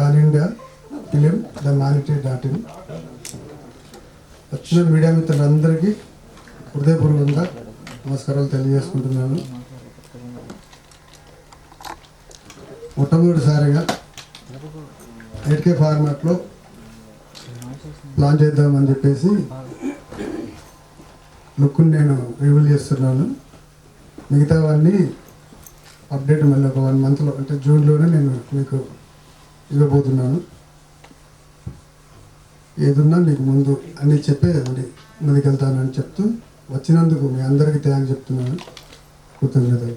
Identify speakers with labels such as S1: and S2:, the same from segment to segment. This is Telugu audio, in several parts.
S1: All India film themanity.in. వచ్చిన మీడియా మిత్రులందరికీ హృదయపూర్వకంగా నమస్కారాలు తెలియజేసుకుంటున్నాను. మొట్టమొదటిసారిగా 8K ఫార్మాట్లో లాంచ్ చేద్దామని చెప్పేసి లుక్ని నేను రివీల్ చేస్తున్నాను. మిగతావన్నీ అప్డేట్ మళ్ళీ ఒక 1 మంత్లో అంటే జూన్లోనే నేను మీకు ఇవ్వబోతున్నాను. ఏదున్నా మీకు ముందు అన్నీ చెప్పే ముందుకెళ్తానని చెప్తూ వచ్చినందుకు మీ అందరికీ థ్యాంక్స్ చెప్తున్నాను. కృతజ్ఞతలు.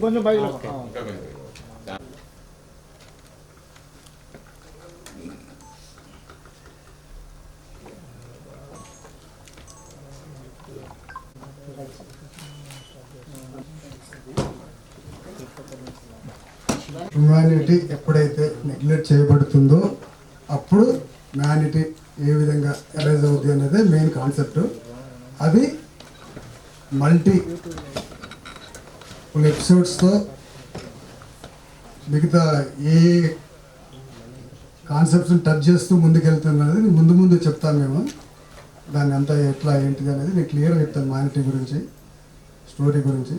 S2: కొంచెం బయలు
S1: హ్యుమానిటీ ఎప్పుడైతే నెగ్లెక్ట్ చేయబడుతుందో అప్పుడు హ్యుమానిటీ ఏ విధంగా ఎరైజ్ అవుతుంది అనేది మెయిన్ కాన్సెప్ట్. అది మల్టిపుల్ ఎపిసోడ్స్తో మిగతా ఏ కాన్సెప్ట్స్ని టచ్ చేస్తూ ముందుకెళ్తున్నది ముందు ముందు చెప్తాను. మేము దాన్ని అంతా ఎట్లా ఏంటిది అనేది నేను క్లియర్గా చెప్తాను. హ్యుమానిటీ గురించి, స్టోరీ గురించి.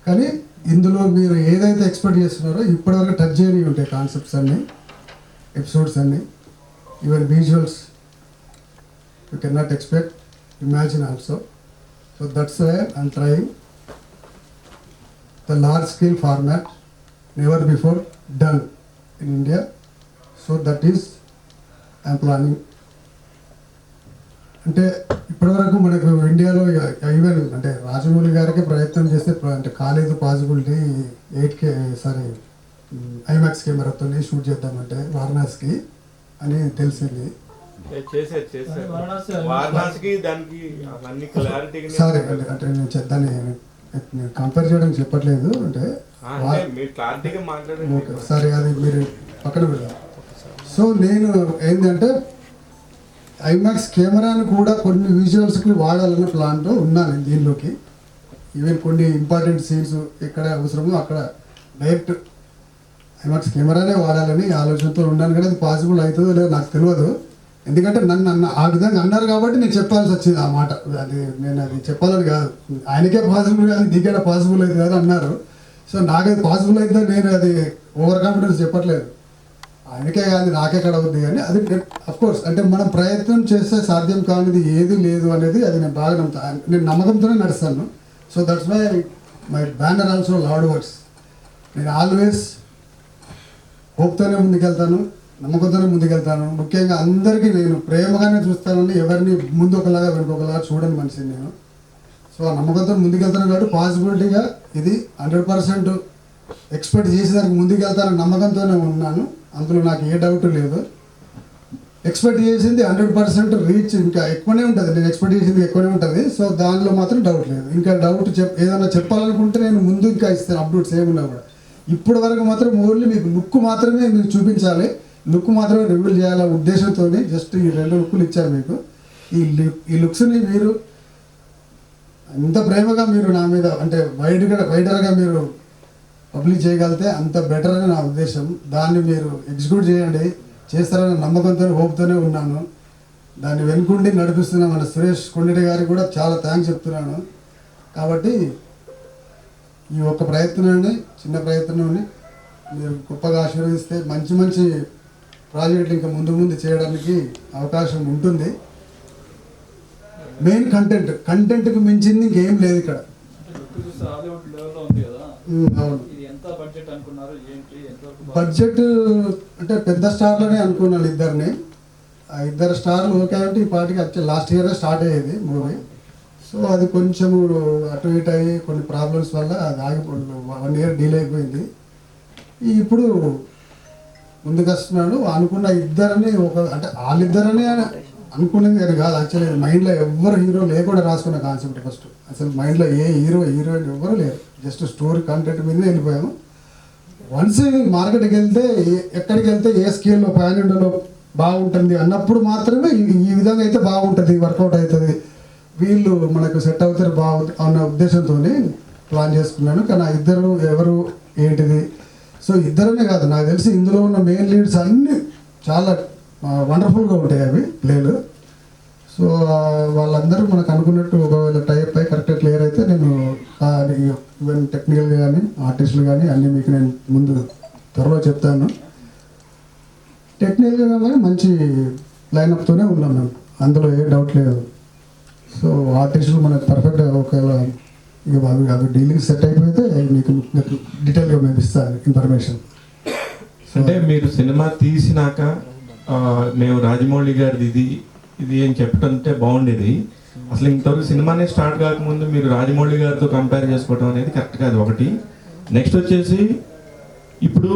S1: కానీ ఇందులో మీరు ఏదైతే ఎక్స్పెక్ట్ చేస్తున్నారో ఇప్పటివరకు టచ్ చేయని ఉంటాయి కాన్సెప్ట్స్ అన్నీ, ఎపిసోడ్స్ అన్నీ. Even visuals you can not expect, imagine also. So that's why I'm trying the large scale format never before done in India. So that is I am planning. అంటే ఇప్పటివరకు మనకు ఇండియాలో ఈవెన్ అంటే రాజమౌళి గారికి ప్రయత్నం చేస్తే అంటే కాలేదు పాసిబిలిటీ 8K ఐమాక్స్ కెమెరాతో షూట్ చేద్దామంటే వారణాసికి అని తెలిసింది. సరే అంటే నేను దాన్ని కంపేర్ చేయడానికి చెప్పట్లేదు. అంటే సరే అది మీరు పక్కన పెడదాం. సో నేను ఏంటంటే ఐమాక్స్ కెమెరాని కూడా కొన్ని విజువల్స్కి వాడాలన్న ప్లాన్తో ఉన్నాను దీనిలోకి. ఈవెన్ కొన్ని ఇంపార్టెంట్ సీన్స్ ఎక్కడ అవసరమో అక్కడ డైరెక్ట్ ఐమాక్స్ కెమెరానే వాడాలని ఆలోచనతో ఉన్నాను. కానీ అది పాసిబుల్ అవుతుందో లేదో నాకు తెలియదు. ఎందుకంటే నన్ను ఆ విధంగా అన్నారు కాబట్టి నేను చెప్పాల్సి వచ్చింది ఆ మాట. అది నేను అది చెప్పాలని కాదు, ఆయనకే పాసిబుల్ కానీ నీకేడా పాసిబుల్ అవుతుంది అని అన్నారు. సో నాకైతే పాసిబుల్ అయితే నేను అది ఓవర్ కాన్ఫిడెన్స్ చెప్పట్లేదు. ఆయనకే కాదు నాకెక్కడ అవుద్ది కానీ అది అఫ్కోర్స్ అంటే మనం ప్రయత్నం చేస్తే సాధ్యం కానిది ఏది లేదు అనేది అది నేను బాగా నమ్ముతాను. నేను నమ్మకంతోనే నడుస్తాను. So that's why my banner also lord words. నేను ఆల్వేస్ హోప్తోనే ముందుకెళ్తాను, నమ్మకంతోనే ముందుకెళ్తాను. ముఖ్యంగా అందరికీ నేను ప్రేమగానే చూస్తానని, ఎవరిని ముందు ఒకలాగా వెనుకొకలాగా చూడని మనిషిని నేను. సో ఆ నమ్మకంతో ముందుకెళ్తాను కాబట్టి పాసిబిలిటీగా ఇది 100% ఎక్స్పెక్ట్ చేసేదానికి ముందుకెళ్తానని నమ్మకంతోనే ఉన్నాను. అందులో నాకు ఏ డౌట్ లేదు. ఎక్స్పెక్ట్ చేసింది 100% రీచ్ ఇంకా ఎక్కువనే ఉంటుంది. నేను ఎక్స్పెక్ట్ చేసింది ఎక్కువనే ఉంటుంది. సో దానిలో మాత్రం డౌట్ లేదు. ఇంకా డౌట్ ఏదైనా చెప్పాలనుకుంటే నేను ముందు ఇంకా ఇస్తాను అప్డేట్స్ ఏమున్నా కూడా. ఇప్పటి వరకు మాత్రం ఓన్లీ మీకు లుక్ మాత్రమే మీరు చూపించాలి, లుక్ మాత్రమే రివీల్ చేయాలనే ఉద్దేశంతో జస్ట్ ఈ 2 లుక్లు ఇచ్చారు మీకు. ఈ లుక్స్ని మీరు ఎంత ప్రేమగా మీరు నా మీద అంటే వైడర్గా మీరు పబ్లిష్ చేయగలిగితే అంత బెటర్ అని నా ఉద్దేశం. దాన్ని మీరు ఎగ్జిక్యూట్ చేయండి, చేస్తారన్న నమ్మకంతో హోప్తోనే ఉన్నాను. దాన్ని వెనుకుండి నడిపిస్తున్న మన సురేష్ కొండెడి గారికి కూడా చాలా థ్యాంక్స్ చెప్తున్నాను. కాబట్టి ఈ ఒక్క ప్రయత్నాన్ని, చిన్న ప్రయత్నాన్ని మీరు గొప్పగా ఆశీర్వదిస్తే మంచి మంచి ప్రాజెక్టులు ఇంకా ముందు చేయడానికి అవకాశం ఉంటుంది. మెయిన్ కంటెంట్కి మించింది ఇంకేం లేదు ఇక్కడ. బడ్జెట్ అంటే పెద్ద స్టార్లోనే అనుకున్నాను ఇద్దరిని. ఆ 2 స్టార్లు ఓకే అంటే ఈ పార్టీకి లాస్ట్ ఇయర్ స్టార్ట్ అయ్యేది మూవీ. సో అది కొంచెము అటు ఇటు అయ్యి కొన్ని ప్రాబ్లమ్స్ వల్ల అది ఆగిపోయింది, 1 ఇయర్ డిలే అయిపోయింది. ఇప్పుడు ముందుకు వస్తున్నాడు. అనుకున్న ఇద్దరిని అంటే వాళ్ళిద్దరని అనుకునేది కానీ కాదు. యాక్చువల్లీ మైండ్లో ఎవ్వరు హీరో లేకుండా రాసుకున్న కాన్సెప్ట్ ఫస్ట్. అసలు మైండ్లో ఏ హీరోయిన్ ఎవ్వరు లేరు. జస్ట్ స్టోరీ కంటెంట్ మీదనే వెళ్ళిపోయాము. వన్స్ మార్కెట్కి వెళ్తే ఎక్కడికి వెళ్తే ఏ స్కేల్లో పాన్ ఇండియాలో బాగుంటుంది అన్నప్పుడు మాత్రమే ఈ విధంగా అయితే బాగుంటుంది, వర్కౌట్ అవుతుంది, వీళ్ళు మనకు సెట్ అవుతారు బాగుంది అన్న ఉద్దేశంతో ప్లాన్ చేసుకున్నాను. కానీ ఆ ఇద్దరు ఎవరు ఏంటిది, సో ఇద్దరనే కాదు నాకు తెలిసి ఇందులో ఉన్న మెయిన్ లీడ్స్ అన్నీ చాలా వండర్ఫుల్గా ఉంటాయి అవి ప్లేలు. సో వాళ్ళందరూ మనకు అనుకున్నట్టు ఒకవేళ టైప్ అయి కరెక్ట్గా క్లియర్ అయితే నేను ఈవెన్ టెక్నికల్గా కానీ ఆర్టిస్టులు కానీ అన్నీ మీకు నేను ముందు త్వరలో చెప్తాను. టెక్నికల్గా కానీ మంచి లైనప్తోనే ఉన్నాం మేము, అందులో ఏ డౌట్ లేదు. సో ఆర్టిస్టులు మనకు పర్ఫెక్ట్గా ఒకవేళ ఇక అవి డీలింగ్ సెట్ అయిపోతే మీకు డీటెయిల్గా మేము ఇస్తాను ఇన్ఫర్మేషన్.
S3: అంటే మీరు సినిమా తీసినాక మేము రాజమౌళి గారిది ఇది అని చెప్పడంటే బాగుండేది. అసలు ఇంతవరకు సినిమానే స్టార్ట్ కాకముందు మీరు రాజమౌళి గారితో కంపేర్ చేసుకోవడం అనేది కరెక్ట్ కాదు ఒకటి. నెక్స్ట్ వచ్చేసి ఇప్పుడు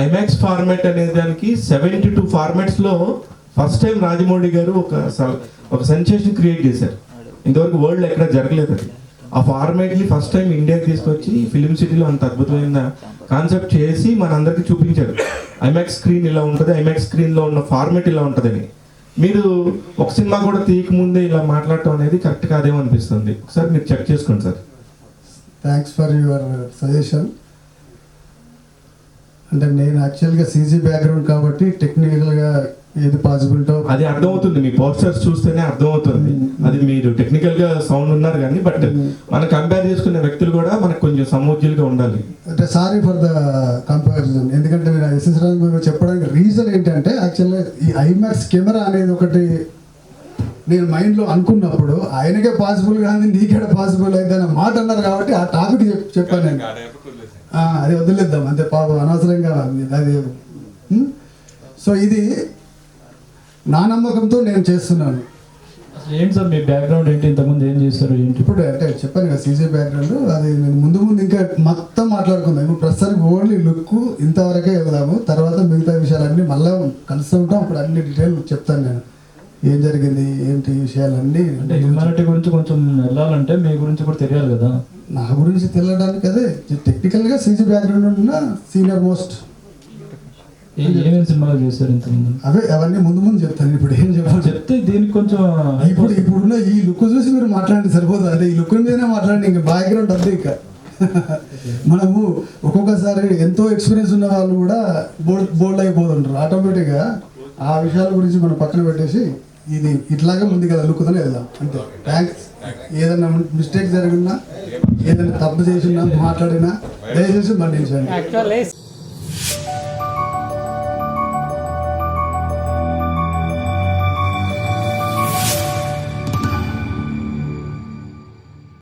S3: ఐమాక్స్ ఫార్మాట్ అనే దానికి 72 ఫార్మాట్స్లో ఫస్ట్ టైం రాజమౌళి గారు ఒక సెన్సేషన్ క్రియేట్ చేశారు. ఇంతవరకు వరల్డ్ ఎక్కడ జరగలేదు అది. ఆ ఫార్మాట్ని ఫస్ట్ టైం ఇండియాకి తీసుకొచ్చి ఫిలిం సిటీలో అంత అద్భుతమైన కాన్సెప్ట్ చేసి మనందరికీ చూపించారు. ఐమాక్స్ స్క్రీన్ ఇలా ఉంటుంది, ఐమాక్స్ స్క్రీన్లో ఉన్న ఫార్మాట్ ఇలా ఉంటుందని. మీరు ఒక సినిమా కూడా తీయకముందే ఇలా మాట్లాడటం అనేది కరెక్ట్ కాదేమో అనిపిస్తుంది. ఒకసారి మీరు చెక్ చేసుకోండి sir.
S1: Thanks for your suggestion. అంటే నేను యాక్చువల్గా సీజీ బ్యాక్గ్రౌండ్ కాబట్టి టెక్నికల్గా ఏది పాసిబిలిటో
S3: అది అర్థమవుతుంది, మీ పోస్టర్స్ చూస్తేనే అర్థమవుతుంది. అది మీరు టెక్నికల్ గా సౌండ్ ఉన్నారు కానీ బట్ మనం కంపేర్ చేసుకునే వ్యక్తులు కూడా మనకు కొంచెం సమూజ్యులుగా ఉండాలి.
S1: అంటే సారీ ఫర్ ద కంపారిజన్. ఎందుకంటే నేను ఎస్ఎస్ రాజు గురించి చెప్పడానికి రీజన్ ఏంటంటే యాక్చువల్గా ఈ ఐమాక్స్ కెమెరా అనేది ఒకటి నేను మైండ్లో అనుకున్నప్పుడు ఆయనకే పాసిబుల్ కానీ నీకేడ పాసిబుల్ అయితే అన్న మాట అన్నారు కాబట్టి ఆ టాపిక్ చెప్పాను నేను. అది వదిలేద్దాం అంతే, పాపం అనవసరంగా అది. సో ఇది నా నమ్మకంతో నేను చేస్తున్నాను.
S4: ఏంటి సార్ మీ బ్యాక్గ్రౌండ్ ఏంటి, ఇంతకుముందు ఏం చేస్తారు ఏంటి?
S1: ఇప్పుడు అంటే చెప్పాను కదా సీజీ బ్యాక్గ్రౌండ్, అది నేను ముందు ఇంకా మొత్తం మాట్లాడుకుందాం. ఇప్పుడు ప్రస్తుతానికి ఓన్లీ లుక్ ఇంతవరకే వెళ్దాము, తర్వాత మిగతా విషయాలన్నీ మళ్ళీ కలుస్తూ ఉంటాం. అప్పుడు అన్ని డీటెయిల్ చెప్తాను నేను, ఏం జరిగింది ఏంటి విషయాలన్నీ.
S4: అంటే హ్యూమానిటీ గురించి కొంచెం వెళ్ళాలంటే మీ గురించి కూడా తెలియాలి కదా.
S1: నా గురించి తెలియడానికి అదే టెక్నికల్గా సీజీ బ్యాక్గ్రౌండ్ ఉన్న సీనియర్ మోస్ట్
S4: ఏమేమి సినిమాలు చేశారు ఇంతకుముందు?
S1: అవన్నీ ముందు చెప్తాను. ఇప్పుడు ఏం చెప్పాలి
S4: చెప్తే దీనికి కొంచెం
S1: ఇప్పుడున్న ఈ లుక్ చూసి మీరు మాట్లాడండి సరిపోతుంది. అంటే ఈ లుక్ మీదనే మాట్లాడండి, ఇంకా బ్యాక్గ్రౌండ్ అంతే. ఇంకా మనము ఒక్కొక్కసారి ఎంతో ఎక్స్పీరియన్స్ ఉన్న వాళ్ళు కూడా బోల్డ్ అయిపోతుంటారు ఆటోమేటిక్గా. ఆ విషయాల గురించి మనం పక్కన పెట్టేసి ఇది ఇట్లాగే ముందు కదా లుక్తోనే వెళ్దాం అంతే. థ్యాంక్స్. ఏదైనా మిస్టేక్ జరిగినా, ఏదైనా తప్పు చేసినా, మాట్లాడినా దయచేసి మన్నించండి.